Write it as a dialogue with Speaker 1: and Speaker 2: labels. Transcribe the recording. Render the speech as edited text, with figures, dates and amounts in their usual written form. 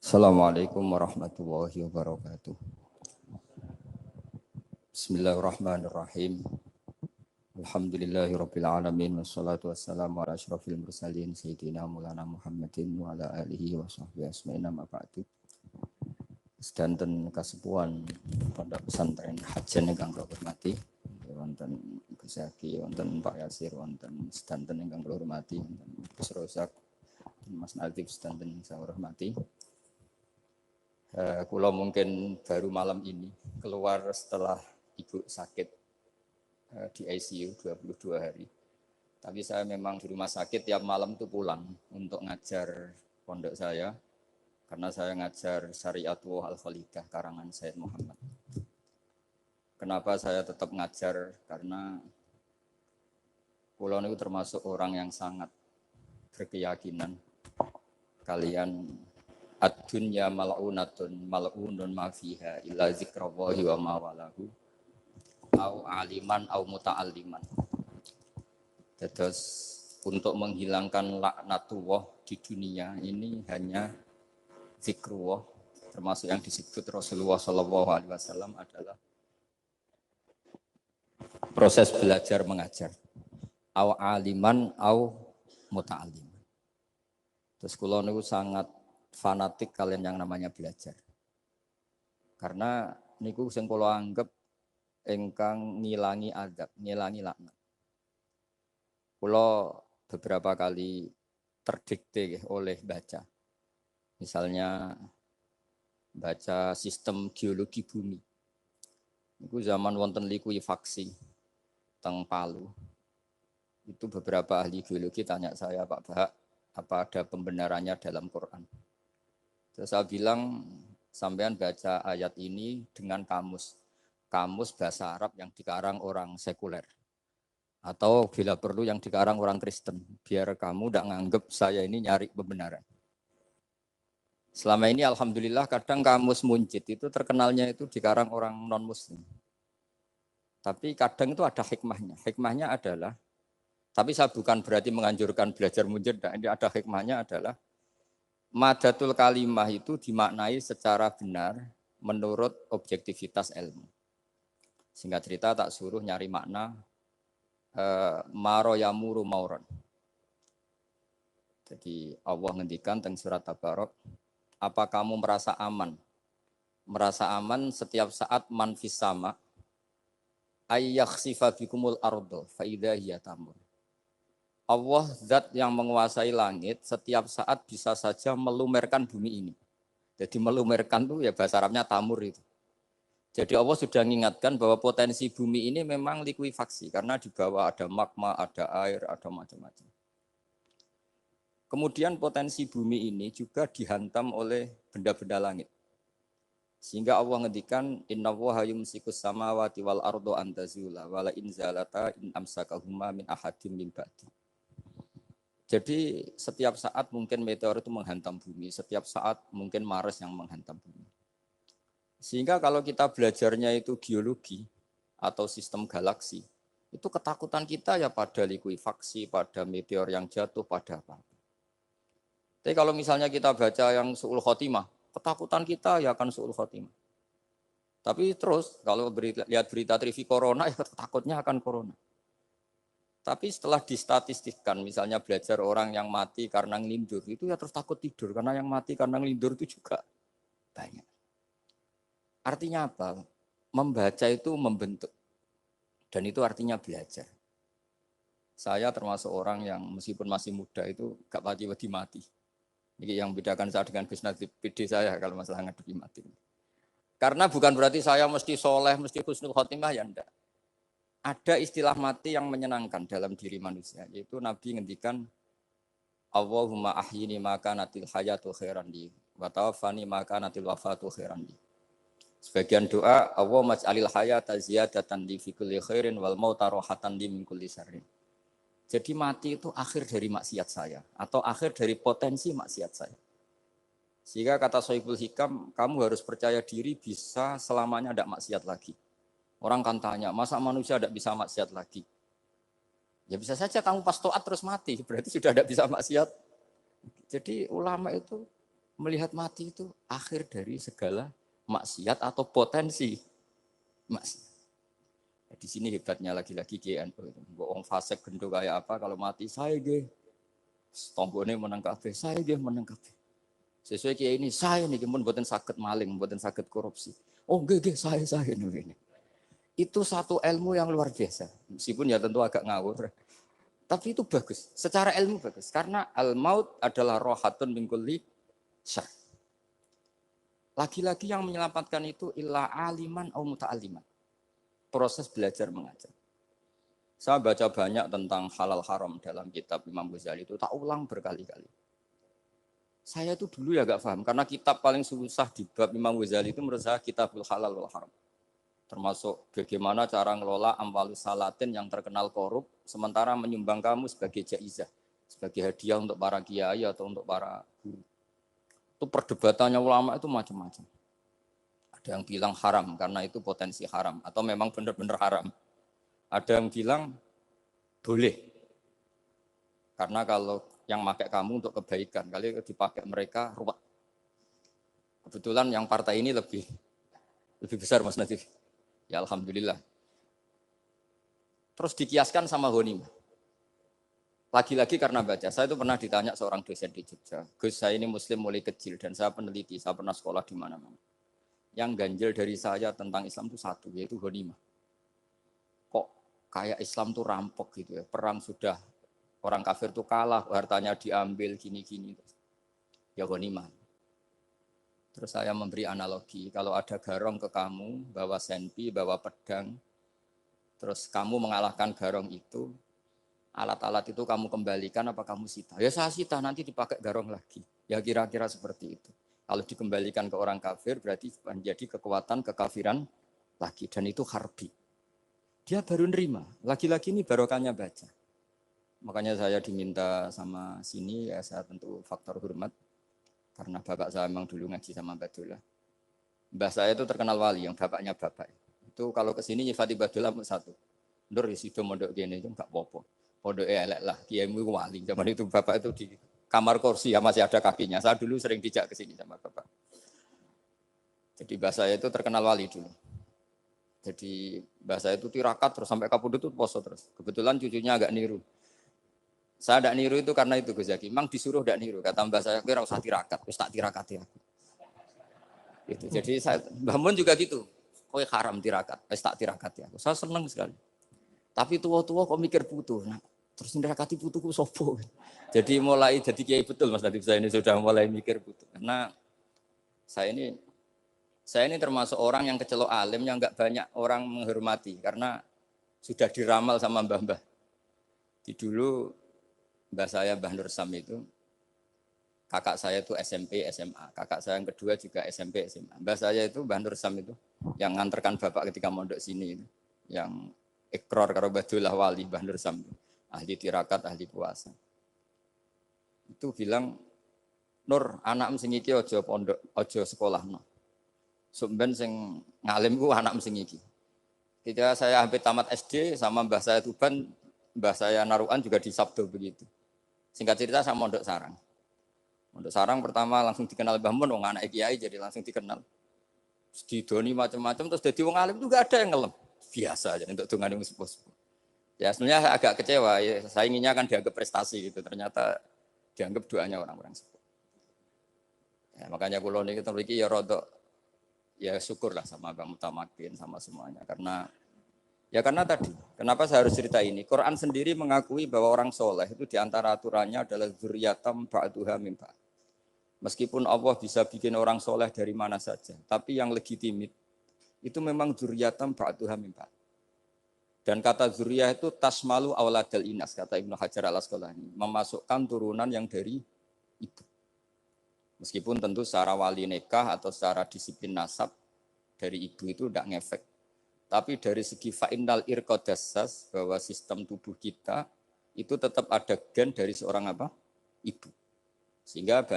Speaker 1: Assalamualaikum warahmatullahi wabarakatuh. Bismillahirrahmanirrahim. Alhamdulillahirabbil alamin wassalatu wassalamu ala asyrofil mursalin sayyidina Maulana Muhammadin wa ala alihi wa sahbihi asma'in amma ba'du. Sedanten kasepuhan Pondok Pesantren Hajen ingkang kula hormati, wonten Gus Zaki, wonten Pak Yasir, wonten sedanten ingkang kula hormati, wonten Gus Rozak, Mas Nadif sedanten saya hormati. Kulo mungkin baru malam ini keluar setelah ibu sakit di ICU 22 hari. Tapi saya memang di rumah sakit tiap malam tuh pulang untuk ngajar pondok saya. Karena saya ngajar Syariatullah Al-Khalidah karangan Sayyid Muhammad. Kenapa saya tetap ngajar? Karena kulo itu termasuk orang yang sangat berkeyakinan kalian ad-dunya mal'unatun mal'unun ma fiha illa zikrallahi wa ma walahu au aliman au muta'alliman. Terus untuk menghilangkan laknatullah di dunia ini hanya zikrullah, termasuk yang disebut Rasulullah SAW adalah proses belajar mengajar. Au aliman au muta'alliman. Terus kula niku sangat fanatik kalian yang namanya belajar. Karena niku sing kula anggap ingkang ngilangi adab, ngilangi laknat. Kula beberapa kali terdikte oleh baca. Misalnya baca sistem geologi bumi. Niku zaman wonten likuifaksi teng Palu. Itu beberapa ahli geologi tanya saya, Pak Bahak, apa ada pembenarannya dalam Quran? Terus saya bilang, sampean baca ayat ini dengan kamus bahasa Arab yang dikarang orang sekuler. Atau bila perlu yang dikarang orang Kristen. Biar kamu tidak nganggep saya ini nyari pembenaran. Selama ini alhamdulillah kadang kamus Munjid itu terkenalnya itu dikarang orang non-muslim. Tapi kadang itu ada hikmahnya. Hikmahnya adalah, tapi saya bukan berarti menganjurkan belajar Munjid. Ini ada hikmahnya adalah, madatul kalimah itu dimaknai secara benar menurut objektivitas ilmu. Singkat cerita tak suruh nyari makna maro yamuru mauron. Jadi Allah ngendikan teng surat Tabarok, apa kamu merasa aman? Merasa aman setiap saat man fis sama ayyakhsifa bikumul ardo fa idza hiya tamur. Allah zat yang menguasai langit setiap saat bisa saja melumerkan bumi ini. Jadi melumerkan itu ya bahasa Arabnya tamur itu. Jadi Allah sudah mengingatkan bahwa potensi bumi ini memang likuifaksi karena di bawah ada magma, ada air, ada macam-macam. Kemudian potensi bumi ini juga dihantam oleh benda-benda langit. Sehingga Allah ngendikan innallaha yumsikus samawati wal ardo an tazula wala in zalata in amsakahuma min ahadim min ba'di. Jadi setiap saat mungkin meteor itu menghantam bumi, setiap saat mungkin Mars yang menghantam bumi. Sehingga kalau kita belajarnya itu geologi atau sistem galaksi, itu ketakutan kita ya pada likuifaksi, pada meteor yang jatuh, pada apa. Tapi kalau misalnya kita baca yang su'ul khotimah, ketakutan kita ya akan su'ul khotimah. Tapi terus kalau lihat berita TV corona, ya takutnya akan corona. Tapi setelah distatistikkan, misalnya belajar orang yang mati karena ngelindur, itu ya terus takut tidur, karena yang mati karena ngelindur itu juga banyak. Artinya apa? Membaca itu membentuk. Dan itu artinya belajar. Saya termasuk orang yang meskipun masih muda itu gak pati-pati mati. Ini yang membedakan saya dengan Gus Nadib PD saya kalau masalah ngadepi mati. Karena bukan berarti saya mesti soleh, mesti husnul khotimah, ya enggak. Ada istilah mati yang menyenangkan dalam diri manusia, yaitu Nabi ngendikan Allahumma ahyini maka natil hayatu khairan li wa tawaffani maka natil wafatu khairan li. Sebagian doa Allahumma ij'alil hayata ziyadatan li fi kulli khairin wal mauta rahatan li min kulli syarrin. Jadi mati itu akhir dari maksiat saya atau akhir dari potensi maksiat saya. Sehingga kata Sohibul Hikam, kamu harus percaya diri bisa selamanya tidak maksiat lagi. Orang kan tanya, masa manusia tidak bisa maksiat lagi? Ya bisa saja kamu pas toat terus mati, berarti sudah tidak bisa maksiat. Jadi ulama itu Melihat mati itu akhir dari segala maksiat atau potensi maksiat. Di sini hebatnya lagi-lagi GNU itu. Wong fasik gendho kayak apa kalau mati saya nggih. Tombone menang kabeh, saya nggih menang kabeh. Sesuai kiai ini saya nih mun mboten saged maling, mboten saged korupsi. Oh nggih saya ini. Itu satu ilmu yang luar biasa. Meskipun ya tentu agak ngawur. Tapi itu bagus. Secara ilmu bagus karena al maut adalah rohatun min kulli syarr. Lagi-lagi yang menyelamatkan itu illa aliman au muta'alliman. Proses belajar mengajar. Saya baca banyak tentang halal haram dalam kitab Imam Ghazali itu, tak ulang berkali-kali. Saya itu dulu ya gak paham, karena kitab paling susah di bab Imam Ghazali itu menurut saya kitabul halal wal haram. Termasuk bagaimana cara ngelola amwalus salatin yang terkenal korup, sementara menyumbang kamu sebagai jaizah, sebagai hadiah untuk para kiai atau untuk para guru. Itu perdebatannya ulama itu macam-macam. Ada yang bilang haram karena itu potensi haram, atau memang benar-benar haram. Ada yang bilang boleh. Karena kalau yang pakai kamu untuk kebaikan, kali dipakai mereka ruwet. Kebetulan yang partai ini lebih besar Mas Nadif. Ya alhamdulillah. Terus dikiaskan sama ghanimah. Lagi-lagi karena baca, saya itu pernah ditanya seorang dosen di Jogja. Gus, saya ini muslim mulai kecil dan saya peneliti, saya pernah sekolah di mana-mana. Yang ganjil dari saya tentang Islam itu satu, yaitu ghanimah. Kok kayak Islam tuh rampok gitu ya, perang sudah orang kafir tuh kalah, hartanya diambil gini-gini. Ya ghanimah. Terus saya memberi analogi, kalau ada garong ke kamu, bawa senpi, bawa pedang, terus kamu mengalahkan garong itu, alat-alat itu kamu kembalikan apa kamu sita? Ya saya sita, nanti dipakai garong lagi. Ya kira-kira seperti itu. Kalau dikembalikan ke orang kafir berarti menjadi kekuatan kekafiran lagi. Dan itu harbi. Dia baru nerima. Lagi-lagi ini barokahnya baca. Makanya saya diminta sama sini, ya saya tentu faktor hormat. Karena bapak saya memang dulu ngaji sama Badullah. Mbah saya itu terkenal wali, yang bapaknya bapak. Itu kalau kesini nyifati Badullah satu. Nur isido mondok gini itu enggak apa-apa. Pondok elek lah, kiaimu wali. Zaman itu bapak itu di kamar kursi ya masih ada kakinya. Saya dulu sering dijak ke sini sama bapak. Jadi mbah saya itu terkenal wali dulu. Jadi mbah saya itu tirakat terus sampai kapundhut itu poso terus. Kebetulan cucunya agak niru. Saya tidak niru itu karena itu Gus Zaki. Memang disuruh tidak niru. Kata mbah saya, kira usah tirakat, terus tak tirakati aku. Gitu. Jadi saya, Mbah Mun juga gitu. Kowe haram tirakat, terus tak tirakati aku. Saya senang sekali. Tapi tua-tua kok mikir putu. Nah, terus nirakati putuku sopo. Jadi mulai jadi kiai betul Mas Nadif, saya ini sudah mulai mikir putu. Karena saya ini termasuk orang yang kecelok alim yang enggak banyak orang menghormati karena sudah diramal sama mbah-mbah. Di dulu mbah saya Mbah Nur Sam itu kakak saya itu SMP SMA, kakak saya yang kedua juga SMP SMA. Mbah saya itu Mbah Nur Sam itu yang nganterkan bapak ketika mondok sini itu, yang ikrar karo Badullah wali Mbah Nur Sam, ahli tirakat, ahli puasa. Itu bilang, Nur, anak sing iki aja pondok, aja sekolahno. Sumben sing ngalim ku anak sing iki. Ketika saya hampir tamat SD sama mbah saya Tuban, mbah saya Naruan juga di Sabdo begitu. Singkat cerita saya mondok sarang. Mondok sarang pertama langsung dikenal Mbah Mun, wong anak kiai jadi langsung dikenal. Didoni macam-macam terus jadi wong alim juga ada yang ngelem. Biasa aja untuk dongane sepuh-sepuh. Ya sebenarnya agak kecewa, ya, saya inginnya kan dianggap prestasi gitu, ternyata dianggap doanya orang-orang sepuh. Ya, makanya kulo niki mriki ya rodok ya syukurlah sama Bang Mutamakin sama semuanya karena tadi kenapa saya harus cerita ini. Quran sendiri mengakui bahwa orang soleh itu diantara aturannya adalah dzurriyyatam ba'duha min ba'd. Meskipun Allah bisa bikin orang soleh dari mana saja, tapi yang legitimit itu memang dzurriyyatam ba'duha min ba'd. Dan kata zuriyah itu tasmalu auladal inas, kata Ibnu Hajar al-Asqalani, memasukkan turunan yang dari ibu. Meskipun tentu secara wali nikah atau secara disiplin nasab dari ibu itu tidak ngefek. Tapi dari segi fa'innal irqadassas, bahwa sistem tubuh kita itu tetap ada gen dari seorang apa? Ibu. Sehingga